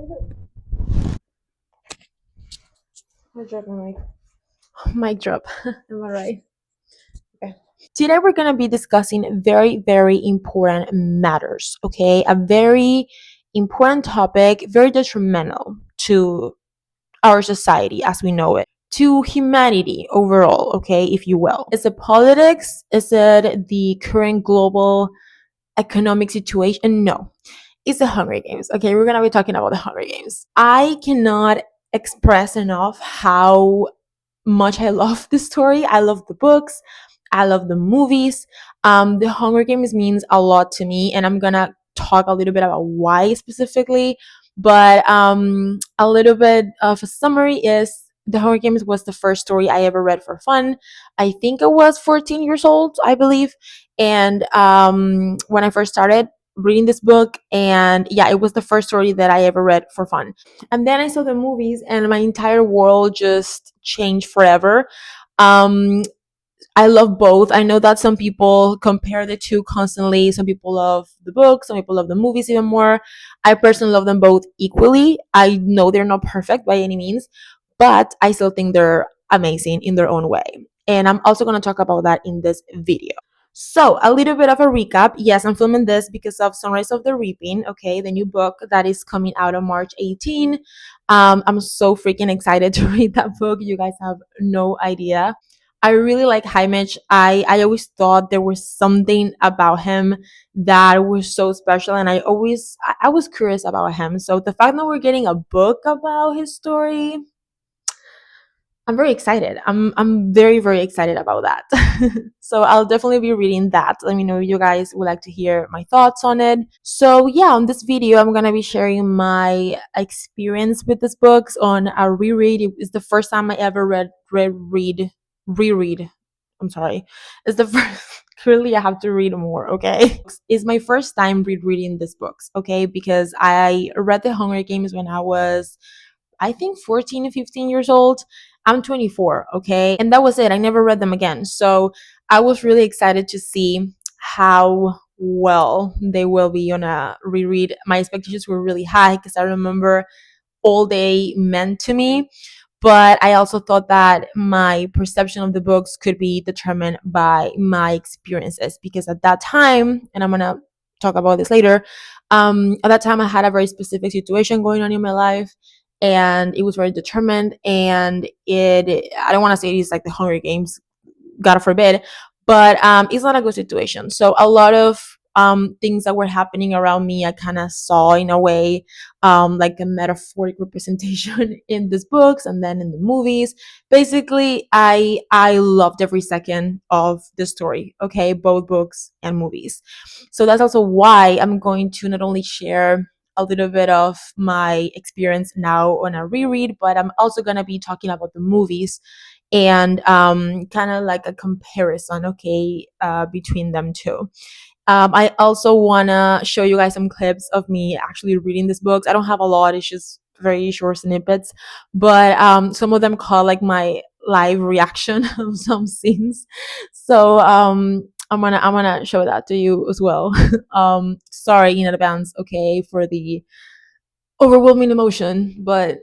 I dropped my mic. Mic drop. Am I right? Okay. Today we're gonna be discussing very, very important matters. Okay, a very important topic, very detrimental to our society as we know it, to humanity overall. Okay, if you will. Is it politics? Is it the current global economic situation? No, it's the Hunger Games. Okay, we're gonna be talking about the Hunger Games. I cannot express enough how much I love the story. I love the books. I love the movies. The Hunger Games means a lot to me, and I'm gonna talk a little bit about why specifically. But a little bit of a summary is the Hunger Games was the first story I ever read for fun. I think I was 14 years old, I believe, and when I first started reading this book, and yeah, it was the first story that I ever read for fun. And then I saw the movies, and my entire world just changed forever. Um, I love both. I know that some people compare the two constantly. Some people love the books, some people love the movies even more. I personally love them both equally. I know they're not perfect by any means, but I still think they're amazing in their own way. And I'm also going to talk about that in this video. So, a little bit of a recap. Yes, I'm filming this because of Sunrise of the Reaping, okay, the new book that is coming out on March 18. I'm so freaking excited to read that book. You guys have no idea. I really like Hymage. I always thought there was something about him that was so special, and I was curious about him. So the fact that we're getting a book about his story, I'm very excited. I'm very, very excited about that. So I'll definitely be reading that. Let me know if you guys would like to hear my thoughts on it. So yeah, on this video I'm gonna be sharing my experience with this books on a reread. It's the first time I ever reread. I'm sorry. It's the first clearly I have to read more, okay? It's my first time rereading these books, okay? Because I read The Hunger Games when I was, I think, 14 or 15 years old. I'm 24, okay? And that was it. I never read them again. So I was really excited to see how well they will be on a reread. My expectations were really high because I remember all they meant to me. But I also thought that my perception of the books could be determined by my experiences because at that time, and I'm gonna talk about this later, at that time I had a very specific situation going on in my life, and it was very determined. And I don't want to say it is like the Hunger Games, God forbid, but it's not a good situation. So a lot of things that were happening around me, I kind of saw in a way, like a metaphoric representation in these books and then in the movies. Basically, I loved every second of the story. Okay, both books and movies. So that's also why I'm going to not only share a little bit of my experience now on a reread, but I'm also going to be talking about the movies and kind of like a comparison, okay, between them two. I also want to show you guys some clips of me actually reading these books. I don't have a lot, it's just very short snippets, but some of them call like my live reaction of some scenes. So I'm gonna show that to you as well. Sorry in advance, okay, for the overwhelming emotion, but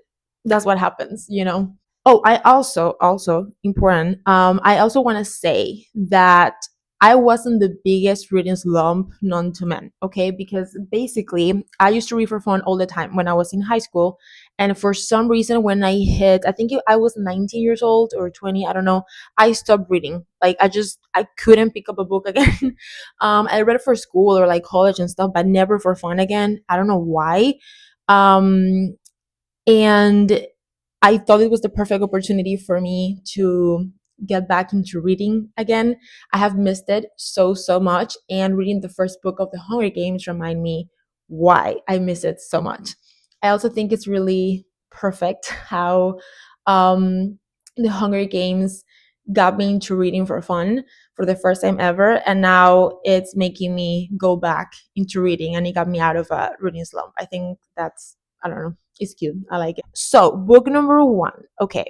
that's what happens, you know. Oh, I also important. I also want to say that I wasn't the biggest reading slump known to men. Okay, because basically I used to read for fun all the time when I was in high school, and for some reason when I hit, I think I was 19 years old or 20, I don't know. I stopped reading. Like I couldn't pick up a book again. I read it for school or like college and stuff, but never for fun again. I don't know why. Um, and I thought it was the perfect opportunity for me to get back into reading again. I have missed it so much, and reading the first book of the Hunger Games remind me why I miss it so much. I also think it's really perfect how um, the Hunger Games got me into reading for fun for the first time ever, and now it's making me go back into reading, and it got me out of a reading slump. I think that's, I don't know, it's cute. I like it. So, book number one. Okay.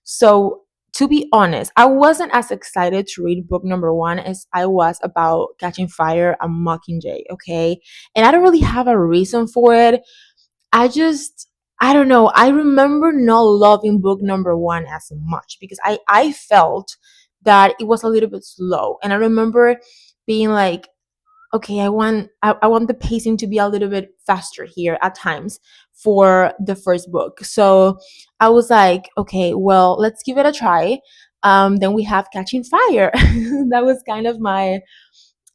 So, to be honest, I wasn't as excited to read book number one as I was about Catching Fire and Mockingjay. Okay. And I don't really have a reason for it. I just I don't know. I remember not loving book number one as much because I felt that it was a little bit slow. And I remember being like, okay, I want the pacing to be a little bit faster here at times for the first book. So I was like, okay, well, let's give it a try. Then we have Catching Fire. That was kind of my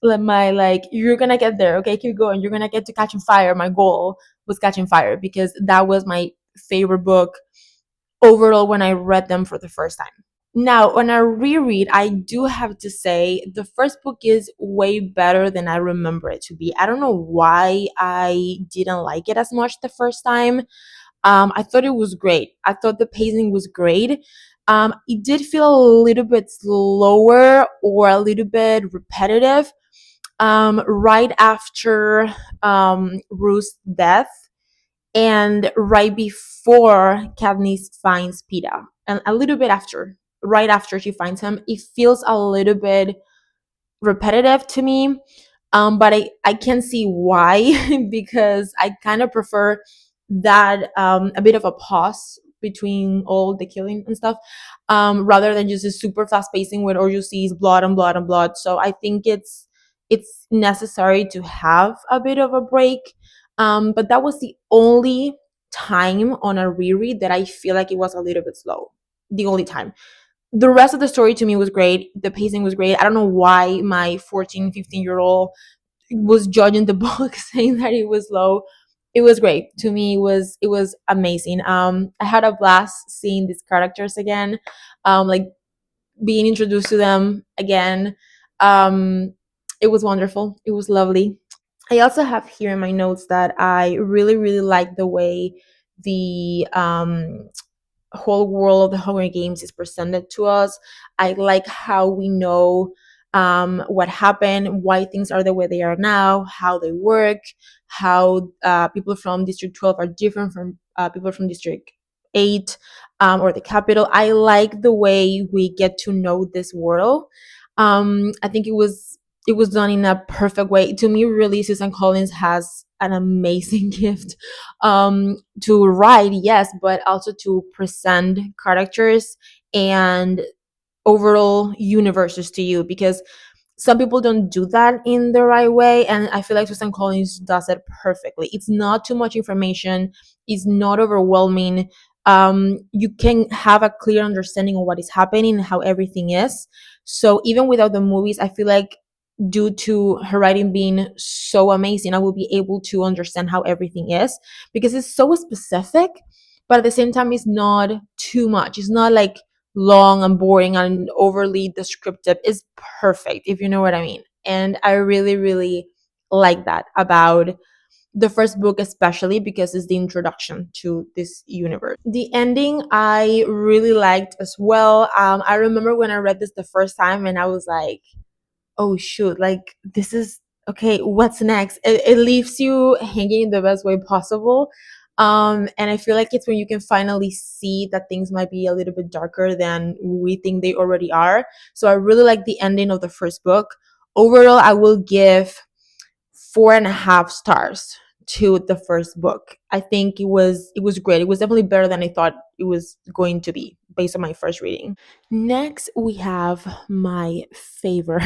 like, you're gonna get there, okay, keep going, you're gonna get to Catching Fire. My goal was Catching Fire because that was my favorite book overall when I read them for the first time. Now, on a reread, I do have to say the first book is way better than I remember it to be. I don't know why I didn't like it as much the first time. I thought it was great. I thought the pacing was great. It did feel a little bit slower or a little bit repetitive right after Ruth's death and right before Katniss finds Peeta, and a little bit after, right after she finds him, it feels a little bit repetitive to me. But I can see why because I kind of prefer that a bit of a pause between all the killing and stuff, rather than just a super fast pacing where all you see is blood and blood and blood. So I think it's necessary to have a bit of a break. But that was the only time on a reread that I feel like it was a little bit slow. The only time. The rest of the story to me was great. The pacing was great. I don't know why my 14, 15-year old was judging the book saying that it was slow. It was great. To me, it was amazing. I had a blast seeing these characters again. Like being introduced to them again. Um it was wonderful. It was lovely. I also have here in my notes that I really, really like the way the whole world of the Hunger Games is presented to us. I like how we know what happened, why things are the way they are now, how they work, how people from District 12 are different from people from District 8 or the capital. I like the way we get to know this world. I think it was done in a perfect way. To me, really, Susan Collins has an amazing gift to write, yes, but also to present characters and overall universes to you, because some people don't do that in the right way, and I feel like Susan Collins does it perfectly. It's not too much information, it's not overwhelming. You can have a clear understanding of what is happening and how everything is. So even without the movies, I feel like due to her writing being so amazing, I will be able to understand how everything is, because it's so specific, but at the same time, it's not too much. It's not like long and boring and overly descriptive. It's perfect, if you know what I mean. And I really, really like that about the first book, especially because it's the introduction to this universe. The ending I really liked as well. I remember when I read this the first time and I was like, oh shoot, like this is okay, what's next? It leaves you hanging in the best way possible. And I feel like it's when you can finally see that things might be a little bit darker than we think they already are. So I really like the ending of the first book. Overall, I will give 4.5 stars to the first book. I think it was great. It was definitely better than I thought it was going to be based on my first reading. Next, we have my favorite,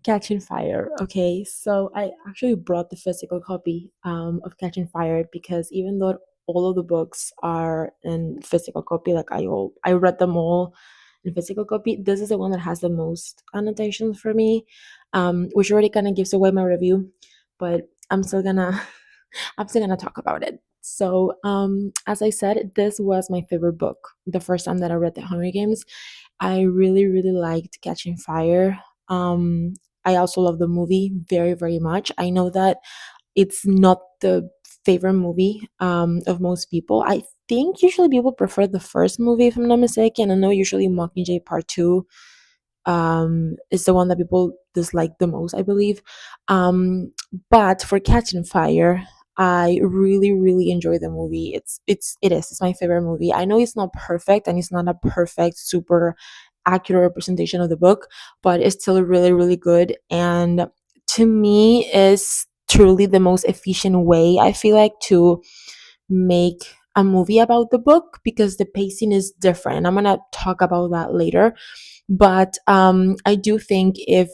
Catching Fire. Okay, so I actually brought the physical copy of Catching Fire because even though all of the books are in physical copy, like I read them all in physical copy, this is the one that has the most annotations for me, which already kind of gives away my review, but I'm still gonna talk about it. So, as I said, this was my favorite book the first time that I read The Hunger Games. I really, really liked Catching Fire. Um, I also love the movie very, very much. I know that it's not the favorite movie of most people. I think usually people prefer the first movie, if I'm not mistaken. I know usually Mockingjay Part 2 is the one that people dislike the most, I believe. But for Catching Fire, I really, really enjoy the movie. It's my favorite movie. I know it's not perfect and it's not a perfect, super accurate representation of the book, but it's still really, really good. And to me, is truly the most efficient way, I feel like, to make a movie about the book because the pacing is different. I'm gonna talk about that later. But I do think if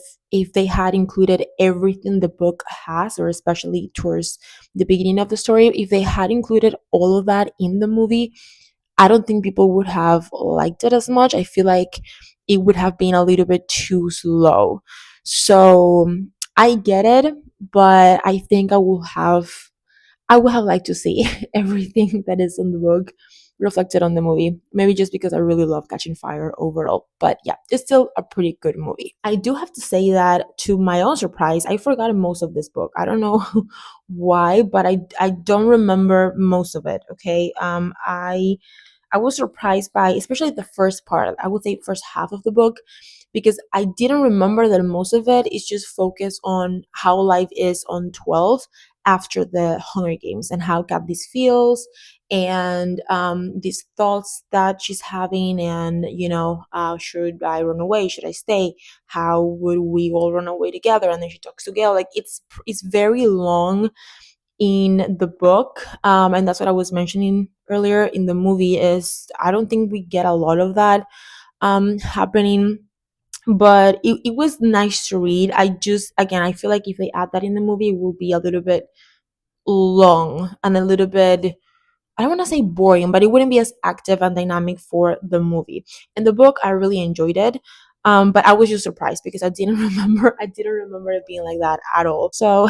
they had included everything the book has, or especially towards the beginning of the story, if they had included all of that in the movie, I don't think people would have liked it as much. I feel like it would have been a little bit too slow. So I get it, but I would have liked to see everything that is in the book reflected on the movie. Maybe just because I really love Catching Fire overall. But yeah, it's still a pretty good movie. I do have to say that to my own surprise, I forgot most of this book. I don't know why, but I don't remember most of it. Okay. I was surprised by, especially the first part, I would say first half of the book, because I didn't remember that most of it is just focused on how life is on 12 after the Hunger Games and how Katniss feels and these thoughts that she's having and, should I run away? Should I stay? How would we all run away together? And then she talks to Gail. Like it's very long in the book, and that's what I was mentioning earlier. In the movie is I don't think we get a lot of that happening, but it was nice to read. I just, again, I feel like if they add that in the movie, it will be a little bit long and a little bit, I don't want to say boring, but it wouldn't be as active and dynamic for the movie. In the book, I really enjoyed it. But I was just surprised because I didn't remember it being like that at all. So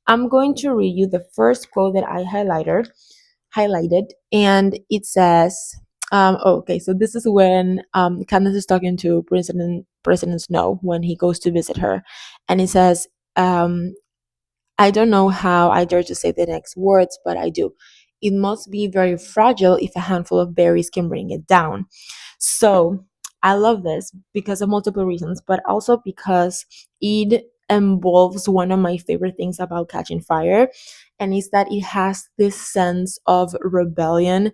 I'm going to read you the first quote that I highlighted, and it says, okay, so this is when Candace is talking to President Snow when he goes to visit her, and it says, I don't know how I dare to say the next words, but I do. It must be very fragile if a handful of berries can bring it down. So I love this because of multiple reasons, but also because it involves one of my favorite things about Catching Fire, and is that it has this sense of rebellion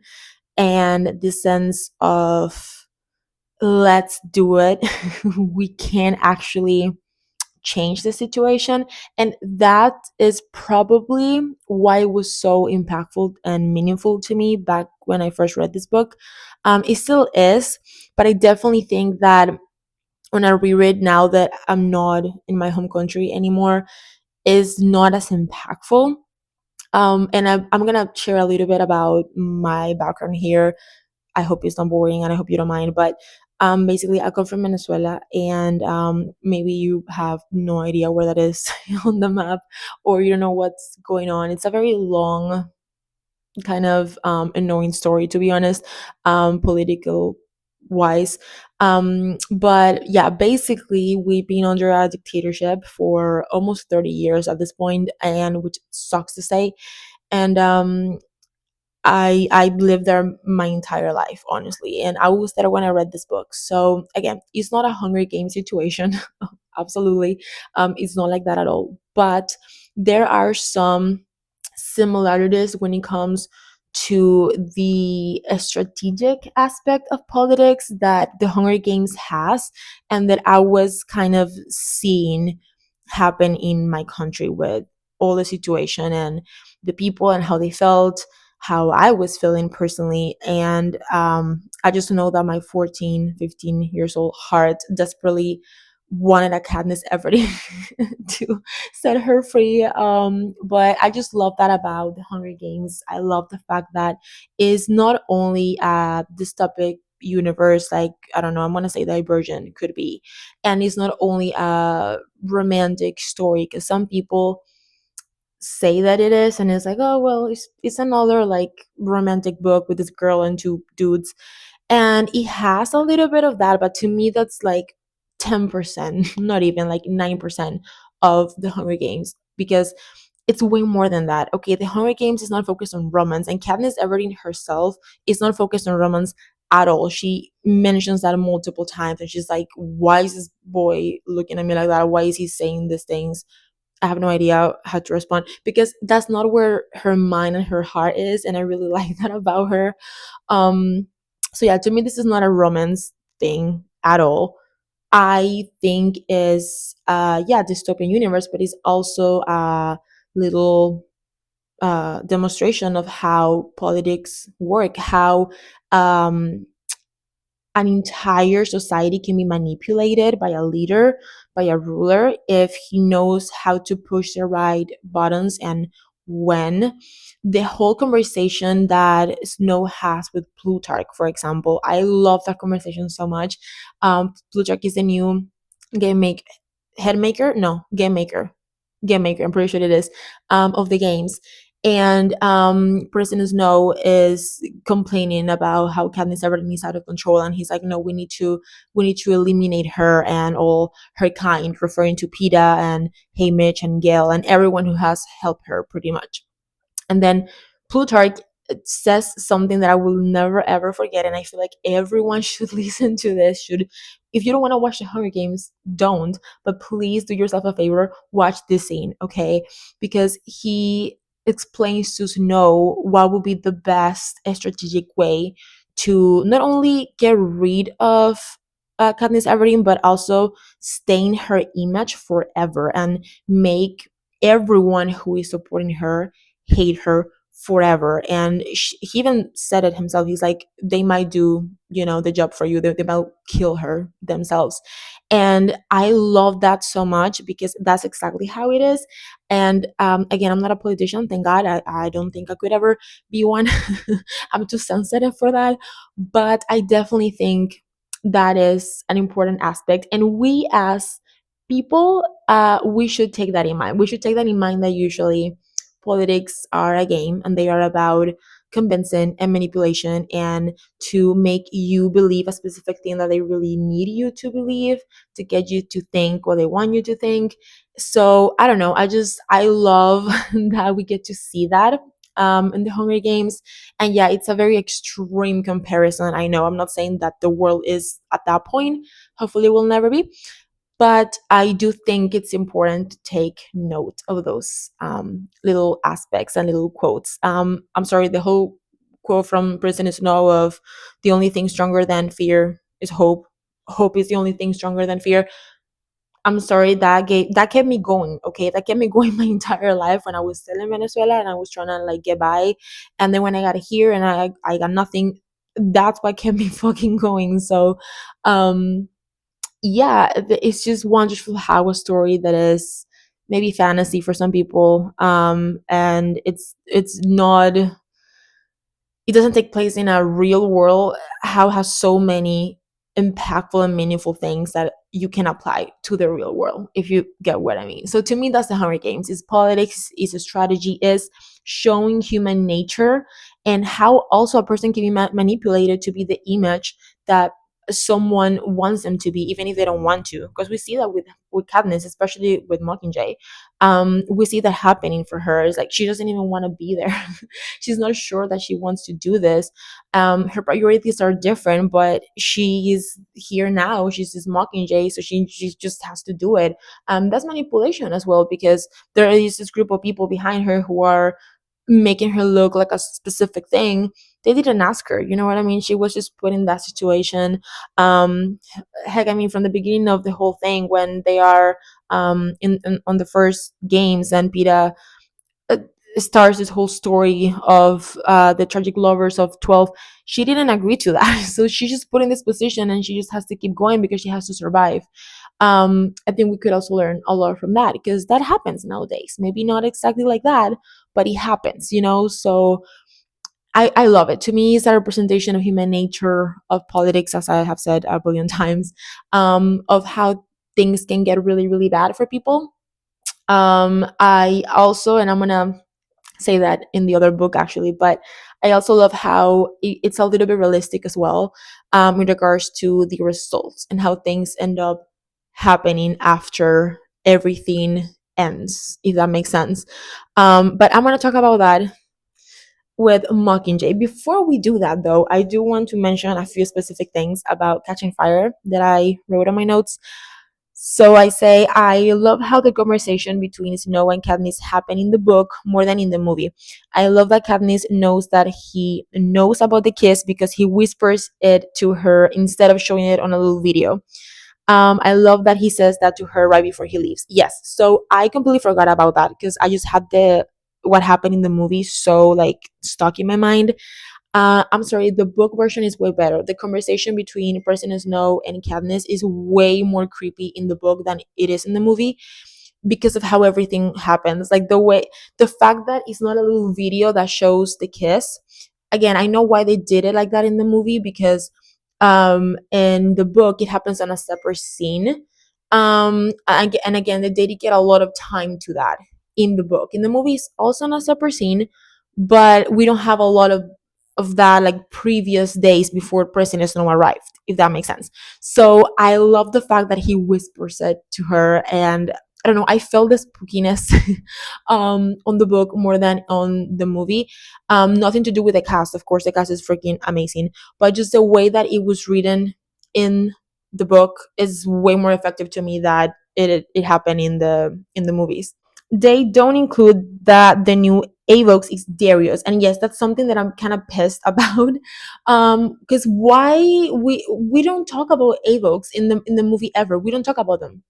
and this sense of let's do it. We can actually change the situation, and that is probably why it was so impactful and meaningful to me back when I first read this book. It still is, but I definitely think that when I reread now that I'm not in my home country anymore, is not as impactful. And I'm gonna share a little bit about my background here. I hope it's not boring and I hope you don't mind. But basically, I come from Venezuela, and maybe you have no idea where that is on the map, or you don't know what's going on. It's a very long, kind of annoying story, to be honest, political wise. But yeah, basically, we've been under a dictatorship for almost 30 years at this point, and which sucks to say. And I lived there my entire life, honestly, and I was there when I read this book. So again, it's not a Hunger Games situation, absolutely. It's not like that at all. But there are some similarities when it comes to the strategic aspect of politics that the Hunger Games has, and that I was kind of seeing happen in my country with all the situation and the people and how they felt, how I was feeling personally. And I just know that my 14, 15 years old heart desperately wanted a Katniss Everdeen to set her free. But I just love that about the Hunger Games. I love the fact that it's not only a dystopic universe, like, I don't know, I'm gonna say Divergent could be, and it's not only a romantic story, because some people say that it is, and it's like, oh well, it's another like romantic book with this girl and two dudes, and it has a little bit of that, but to me that's like 10%, not even, like 9% of the Hunger Games, because it's way more than that. Okay, the Hunger Games is not focused on romance, and Katniss Everdeen herself is not focused on romance at all. She mentions that multiple times, and she's like, why is this boy looking at me like that? Why is he saying these things? I have no idea how to respond, because that's not where her mind and her heart is, and I really like that about her. Um, so yeah, to me, this is not a romance thing at all. I think is yeah, dystopian universe, but it's also a little demonstration of how politics work, how um, an entire society can be manipulated by a leader, by a ruler, if he knows how to push the right buttons and when. The whole conversation that Snow has with Plutarch, for example, I love that conversation so much. Plutarch is the new game make head maker, no, game maker. I'm pretty sure it is, of the games. And President Snow is complaining about how Katniss Everdeen is out of control, and he's like, "No, we need to eliminate her and all her kind," referring to Peeta and Haymitch and Gale and everyone who has helped her, pretty much. And then Plutarch says something that I will never ever forget, and I feel like everyone should listen to this. Should, if you don't want to watch the Hunger Games, don't. But please do yourself a favor, watch this scene, okay? Because he explains to Snow what would be the best strategic way to not only get rid of Katniss Everdeen, but also stain her image forever and make everyone who is supporting her hate her forever. And he even said it himself. He's like, they might do, the job for you. They might kill her themselves. And I love that so much because that's exactly how it is. And again, I'm not a politician, thank God. I don't think I could ever be one. I'm too sensitive for that. But I definitely think that is an important aspect. And we as people, we should take that in mind. We should take that in mind, that usually politics are a game and they are about convincing and manipulation and to make you believe a specific thing that they really need you to believe, to get you to think what they want you to think. So I don't know, I love that we get to see that in the Hunger Games. And yeah, it's a very extreme comparison. I know, I'm not saying that the world is at that point, hopefully it will never be, but I do think it's important to take note of those little aspects and little quotes. I'm sorry, the whole quote from President Snow of "the only thing stronger than fear is hope. Hope is the only thing stronger than fear." I'm sorry, that kept me going. Okay, that kept me going my entire life when I was still in Venezuela and I was trying to like get by, and then when I got here and I got nothing, that's what kept me fucking going. So, um yeah, it's just wonderful how a story that is maybe fantasy for some people, and it's not, it doesn't take place in a real world, how has so many impactful and meaningful things that you can apply to the real world, if you get what I mean. So to me, that's the Hunger Games. Is politics, is a strategy, is showing human nature and how also a person can be manipulated to be the image that someone wants them to be, even if they don't want to. Because we see that with Katniss, especially with Mockingjay. We see that happening for her. It's like she doesn't even want to be there. She's not sure that she wants to do this. Her priorities are different, but she's here now. She's this Mockingjay, so she just has to do it. That's manipulation as well, because there is this group of people behind her who are making her look like a specific thing. They didn't ask her, you know what I mean? She was just put in that situation. um Heck, I mean, from the beginning of the whole thing, when they are in on the first games, and Peta uh, starts this whole story of the tragic lovers of 12, she didn't agree to that. So she's just put in this position and she just has to keep going because she has to survive. I think we could also learn a lot from that, because that happens nowadays. Maybe not exactly like that, but it happens. So I love it. To me, it's a representation of human nature, of politics, as I have said a billion times, of how things can get really, really bad for people. I also, and I'm gonna say that in the other book actually, but I also love how it's a little bit realistic as well, in regards to the results and how things end up happening after everything ends, if that makes sense. But I'm gonna talk about that with Mockingjay. Before we do that, though, I do want to mention a few specific things about Catching Fire that I wrote on my notes. So I say I love how the conversation between Snow and Katniss happen in the book more than in the movie. I love that Katniss knows that he knows about the kiss because he whispers it to her instead of showing it on a little video. I love that he says that to her right before he leaves. Yes, so I completely forgot about that because I just had the what happened in the movie so like stuck in my mind. I'm sorry, the book version is way better. The conversation between President Snow and Katniss is way more creepy in the book than it is in the movie, because of how everything happens. Like the way, the fact that it's not a little video that shows the kiss. Again, I know why they did it like that in the movie, because in the book it happens on a separate scene. And again, they dedicate a lot of time to that in the book. In the movie, it's also on a separate scene, but we don't have a lot of that like previous days before President Snow arrived, if that makes sense. So I love the fact that he whispers it to her, and I don't know, I felt the spookiness on the book more than on the movie. Nothing to do with the cast, of course, the cast is freaking amazing, but just the way that it was written in the book is way more effective to me that it happened in the movies. They don't include that the new Avox is Darius, and yes, that's something that I'm kind of pissed about. Because why we don't talk about Avox in the movie ever? We don't talk about them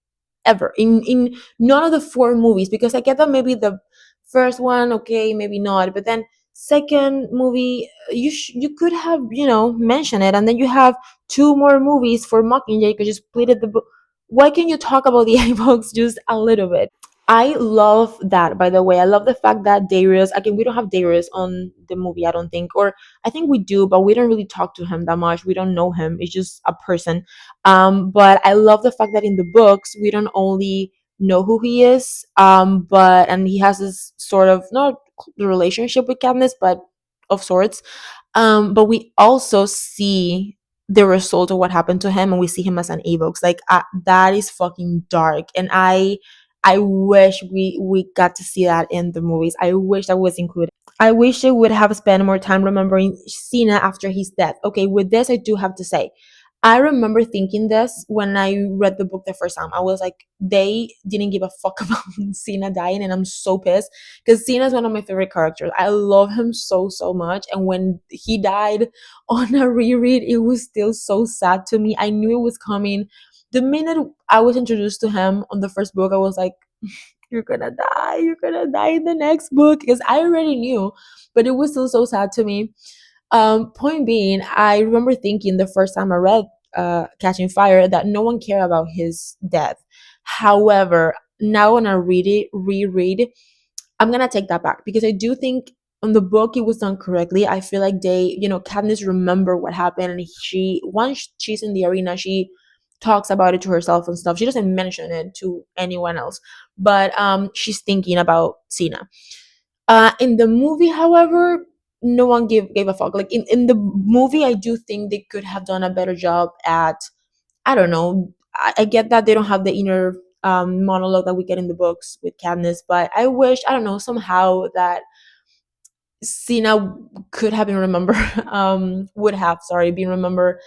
ever in none of the four movies, because I get that maybe the first one, okay, maybe not, but then second movie, you could have, mentioned it, and then you have two more movies for Mockingjay because you split it the book. Why can't you talk about the iBooks just a little bit? I love that, by the way. I love the fact that Darius, again, we don't have Darius on the movie, I don't think. Or I think we do, but we don't really talk to him that much. We don't know him. It's just a person. But I love the fact that in the books, we don't only know who he is, and he has this sort of, not the relationship with Katniss, but of sorts. But we also see the result of what happened to him, and we see him as an Avox. Like, that is fucking dark. And I wish we got to see that in the movies. I wish that was included. I wish they would have spent more time remembering Cena after his death. Okay, with this, I do have to say, I remember thinking this when I read the book the first time. I was like, they didn't give a fuck about Cena dying, and I'm so pissed because Cena is one of my favorite characters. I love him so, so much. And when he died on a reread, it was still so sad to me. I knew it was coming. The minute I was introduced to him on the first book, I was like, you're gonna die in the next book, because I already knew, but it was still so sad to me. Point being, I remember thinking the first time I read Catching Fire that no one cared about his death. However, now when I reread, I'm gonna take that back, because I do think on the book it was done correctly. I feel like they, Katniss remember what happened, and she, once she's in the arena, she talks about it to herself and stuff. She doesn't mention it to anyone else, but she's thinking about Cena. In the movie, however, no one gave a fuck. Like in the movie, I do think they could have done a better job at, I don't know. I get that they don't have the inner monologue that we get in the books with Katniss, but I wish, I don't know, somehow that Cena could have been remembered, would have, sorry, been remembered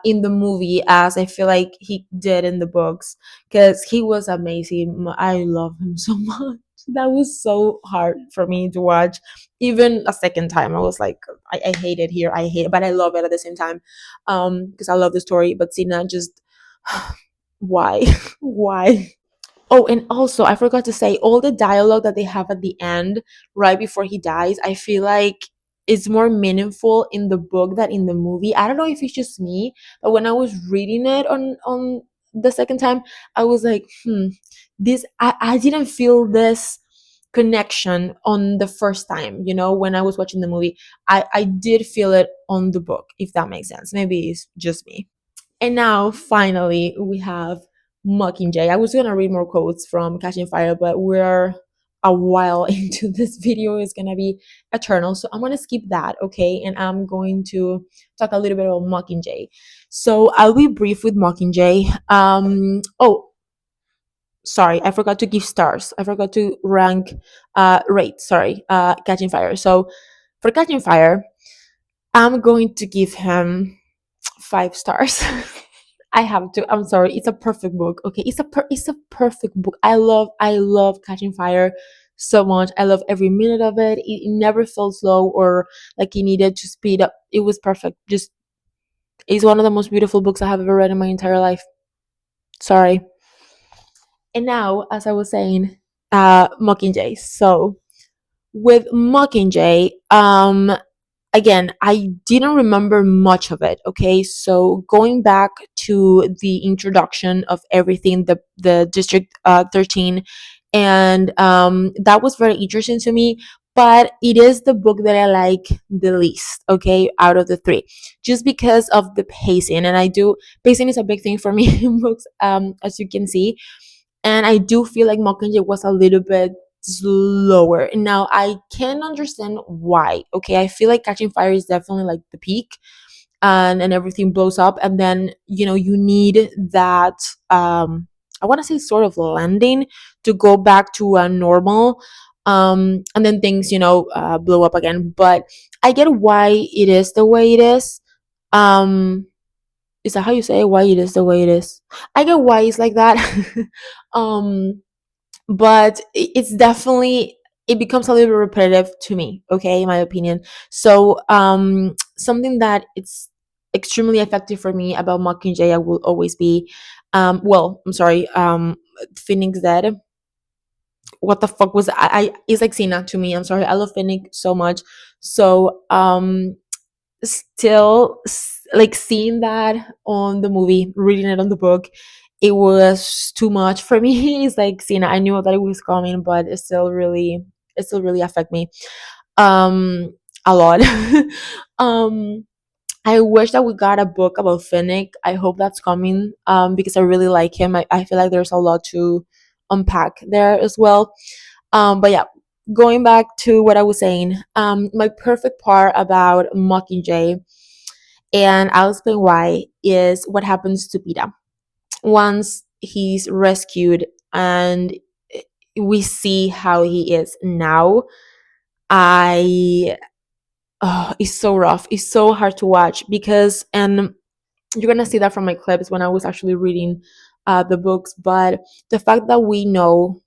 in the movie as I feel like he did in the books, because he was amazing. I love him so much. That was so hard for me to watch. Even a second time, I was like, I hate it here. I hate it, but I love it at the same time, because I love the story. But Cena just, why, why? Oh, and also I forgot to say, all the dialogue that they have at the end, right before he dies, I feel like it's more meaningful in the book than in the movie. I don't know if it's just me, but when I was reading it on the second time, I was like, this, I didn't feel this connection on the first time, when I was watching the movie. I did feel it on the book, if that makes sense. Maybe it's just me. And now, finally, we have Mockingjay. I was gonna read more quotes from Catching Fire, but we're a while into this video. It's gonna be eternal, so I'm gonna skip that, okay? And I'm going to talk a little bit about Mockingjay. So I'll be brief with Mockingjay. Oh, sorry, I forgot to give stars. I forgot to rate. Sorry, Catching Fire. So for Catching Fire, I'm going to give him 5 stars. I have to. I'm sorry. It's a perfect book. Okay, it's a perfect book. I love Catching Fire so much. I love every minute of it. It never felt slow or like it needed to speed up. It was perfect. Just, it's one of the most beautiful books I have ever read in my entire life. Sorry. And now, as I was saying, Mockingjay. So With Mockingjay, again, I didn't remember much of it. Okay, so going back to the introduction of everything, the District 13, and that was very interesting to me. But it is the book that I like the least, okay, out of the three, just because of the pacing. And I do, pacing is a big thing for me in books, as you can see. And I do feel like Mockingjay was a little bit slower. Now I can understand why. Okay, I feel like Catching Fire is definitely like the peak, and everything blows up, and then you need that, I want to say sort of landing to go back to a normal, and then things blow up again. But I get why it is the way it is. Is that how you say it? Why it is the way it is? I get why it's like that. um but it's definitely, it becomes a little bit repetitive to me, okay, in my opinion. So something that it's extremely effective for me about Mockingjay, I will always be, well, I'm sorry, Phoenix Dead. What the fuck was I it's like Cena to me. I'm sorry, I love Phoenix so much. So still, like seeing that on the movie, reading it on the book, it was too much for me. It's like seeing, I knew that it was coming, but it still really affect me um a lot. um I wish that we got a book about Finnick. I hope that's coming, because I really like him. I feel like there's a lot to unpack there as well. But yeah, going back to what I was saying, my perfect part about Mockingjay, and I'll explain why, is what happens to Pita once he's rescued and we see how he is now. I It's so rough. It's so hard to watch because, and you're gonna see that from my clips when I was actually reading the books. But the fact that we know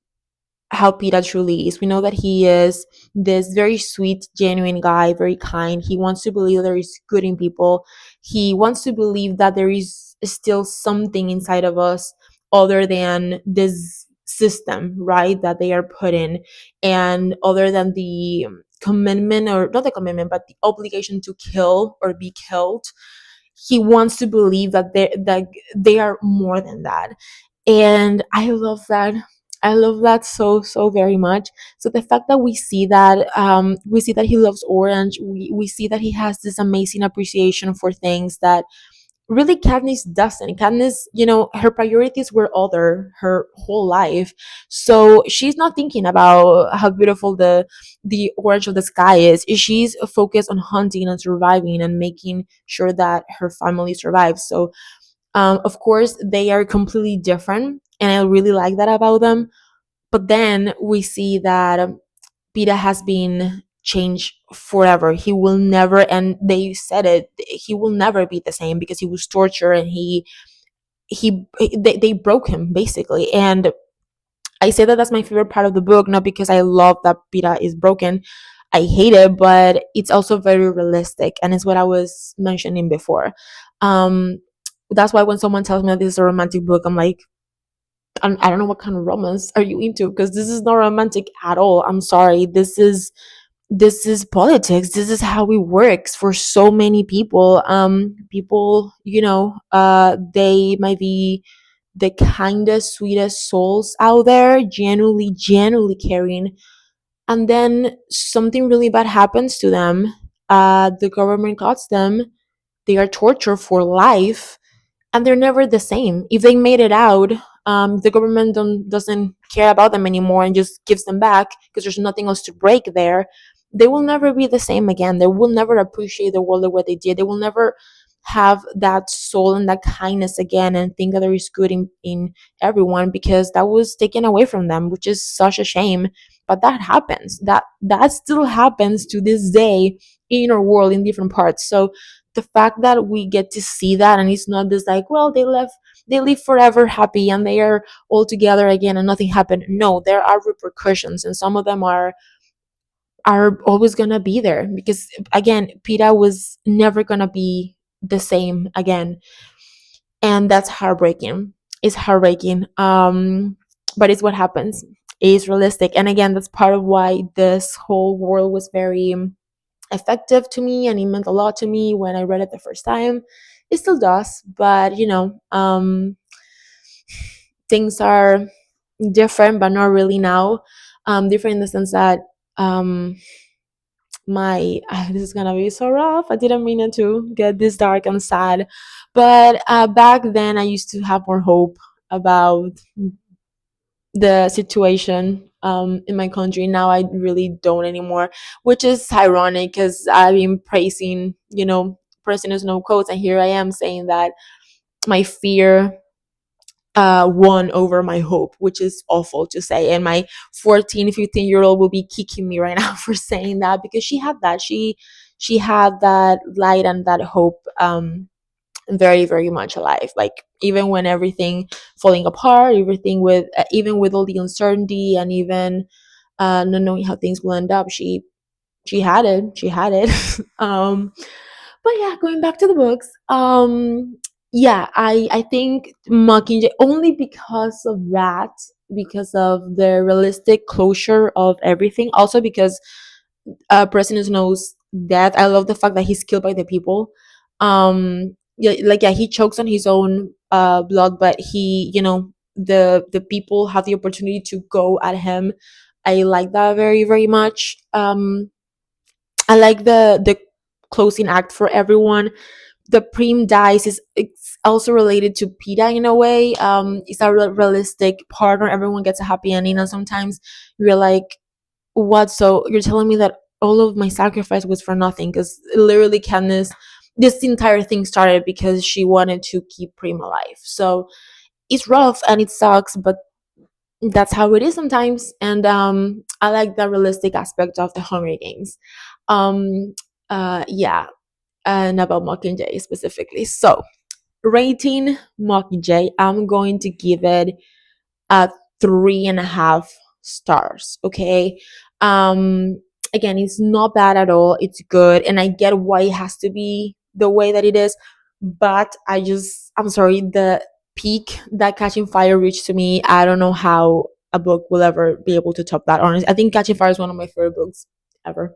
how Peter truly is. We know that he is this very sweet, genuine guy, very kind. He wants to believe there is good in people. He wants to believe that there is still something inside of us other than this system, right? That they are put in, and other than the commitment, or not the commitment, but the obligation to kill or be killed. He wants to believe that they are more than that, and I love that. I love that so so very much. So the fact that we see that he loves orange, we see that he has this amazing appreciation for things that really Katniss doesn't. Katniss, her priorities were other her whole life. So she's not thinking about how beautiful the orange of the sky is. She's focused on hunting and surviving and making sure that her family survives. So of course, they are completely different, and I really like that about them. But then we see that Peter has been changed forever. He will never, and they said it, he will never be the same because he was tortured, and they broke him basically. And I say that that's my favorite part of the book, not because I love that Peter is broken. I hate it, but it's also very realistic, and it's what I was mentioning before. Um, that's why when someone tells me that this is a romantic book, I'm like, I don't know what kind of romance are you into, because this is not romantic at all. I'm sorry. This is politics. This is how it works for so many people. People, they might be the kindest, sweetest souls out there, genuinely caring, and then something really bad happens to them. The government cuts them. They are tortured for life, and they're never the same. If they made it out, the government doesn't care about them anymore and just gives them back because there's nothing else to break there. They will never be the same again. They will never appreciate the world of what they did. They will never have that soul and that kindness again and think that there is good in everyone, because that was taken away from them, which is such a shame. But that happens. That still happens to this day in our world in different parts. So the fact that we get to see that, and it's not this like, well, they live forever happy and they are all together again and nothing happened. No, there are repercussions, and some of them are always gonna be there, because again, Pita was never gonna be the same again, and that's heartbreaking. It's heartbreaking, but it's what happens. is realistic. And again, that's part of why this whole world was very effective to me, and it meant a lot to me when I read it the first time. It still does, but things are different, but not really now. Different in the sense that um, my this is gonna be so rough. I didn't mean it to get this dark and sad, but back then I used to have more hope about the situation in my country. Now I really don't anymore, which is ironic because I've been praising, President Snow quotes, and here I am saying that my fear won over my hope, which is awful to say. And my 14, 15-year old will be kicking me right now for saying that, because she had that. She had that light and that hope very, very much alive. Like, even when everything falling apart, everything with even with all the uncertainty, and even not knowing how things will end up, she had it. She had it. But yeah, going back to the books, yeah, I think Mockingjay, only because of that, because of the realistic closure of everything. Also because President Snow's death, I love the fact that he's killed by the people. Yeah, like, yeah, he chokes on his own blood, but he, the people have the opportunity to go at him. I like that very, very much. I like the closing act for everyone. The Prim dies is, it's also related to Peta in a way. It's a realistic partner. Everyone gets a happy ending, and sometimes you're like, what? So you're telling me that all of my sacrifice was for nothing? Because literally, Katniss, this entire thing started because she wanted to keep Prim alive. So it's rough and it sucks, but that's how it is sometimes. And I like the realistic aspect of the Hunger Games. Um, yeah, and about Mockingjay specifically. So, rating Mockingjay, I'm going to give it a 3.5 stars. Okay. Um, Again, it's not bad at all. It's good, and I get why it has to be the way that it is. But I'm sorry, the peak that Catching Fire reached to me, I don't know how a book will ever be able to top that. Honestly, I think Catching Fire is one of my favorite books ever.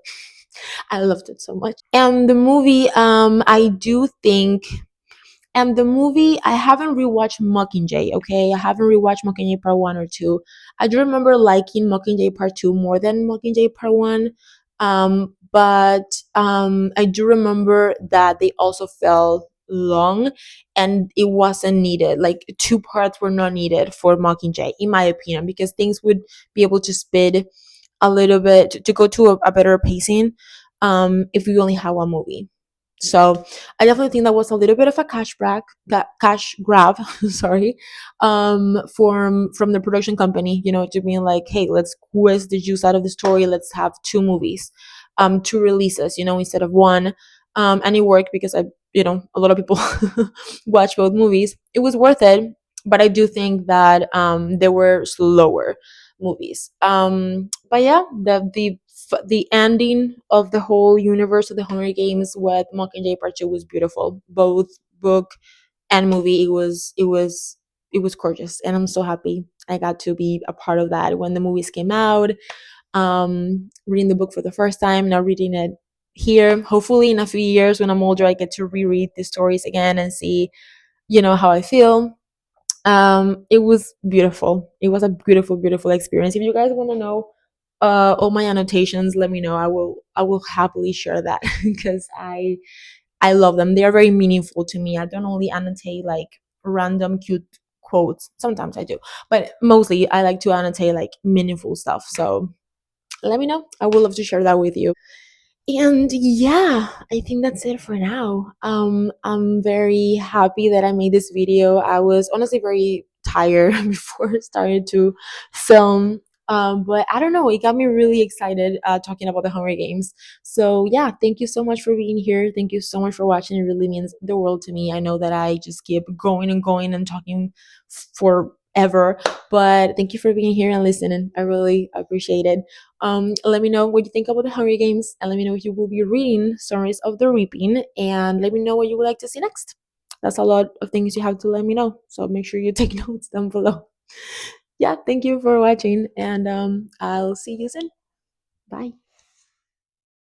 I loved it so much. And the movie, I do think, and the movie, I haven't rewatched Mockingjay, okay? I haven't rewatched Mockingjay Part 1 or 2. I do remember liking Mockingjay Part 2 more than Mockingjay Part 1. But I do remember that they also felt long, and it wasn't needed. Like, two parts were not needed for Mockingjay, in my opinion, because things would be able to speed a little bit, to go to a better pacing, if we only had one movie. So I definitely think that was a little bit of a cash grab, sorry, from the production company, to being like, hey, let's squeeze the juice out of the story. Let's have two movies, two releases, instead of one. And it worked because a lot of people watch both movies. It was worth it, but I do think that they were slower movies. But yeah, the ending of the whole universe of the Hunger Games with Mockingjay Part 2 was beautiful. Both book and movie, it was gorgeous, and I'm so happy I got to be a part of that when the movies came out. Reading the book for the first time, now reading it here. Hopefully, in a few years when I'm older, I get to reread the stories again and see, how I feel. It was beautiful. It was a beautiful, beautiful experience. If you guys want to know all my annotations, let me know. I will happily share that because I love them. They are very meaningful to me. I don't only annotate like random cute quotes. Sometimes I do, but mostly I like to annotate like meaningful stuff. So let me know. I would love to share that with you. And yeah, I think that's it for now. I'm very happy that I made this video. I was honestly very tired before I started to film. But I don't know, it got me really excited talking about the Hunger Games. So yeah, thank you so much for being here. Thank you so much for watching. It really means the world to me. I know that I just keep going and going and talking forever, but thank you for being here and listening. I really appreciate it. Let me know what you think about the Hunger Games, and let me know if you will be reading Stories of the Reaping, and let me know what you would like to see next. That's a lot of things you have to let me know, so make sure you take notes down below. Yeah, thank you for watching, and I'll see you soon. Bye.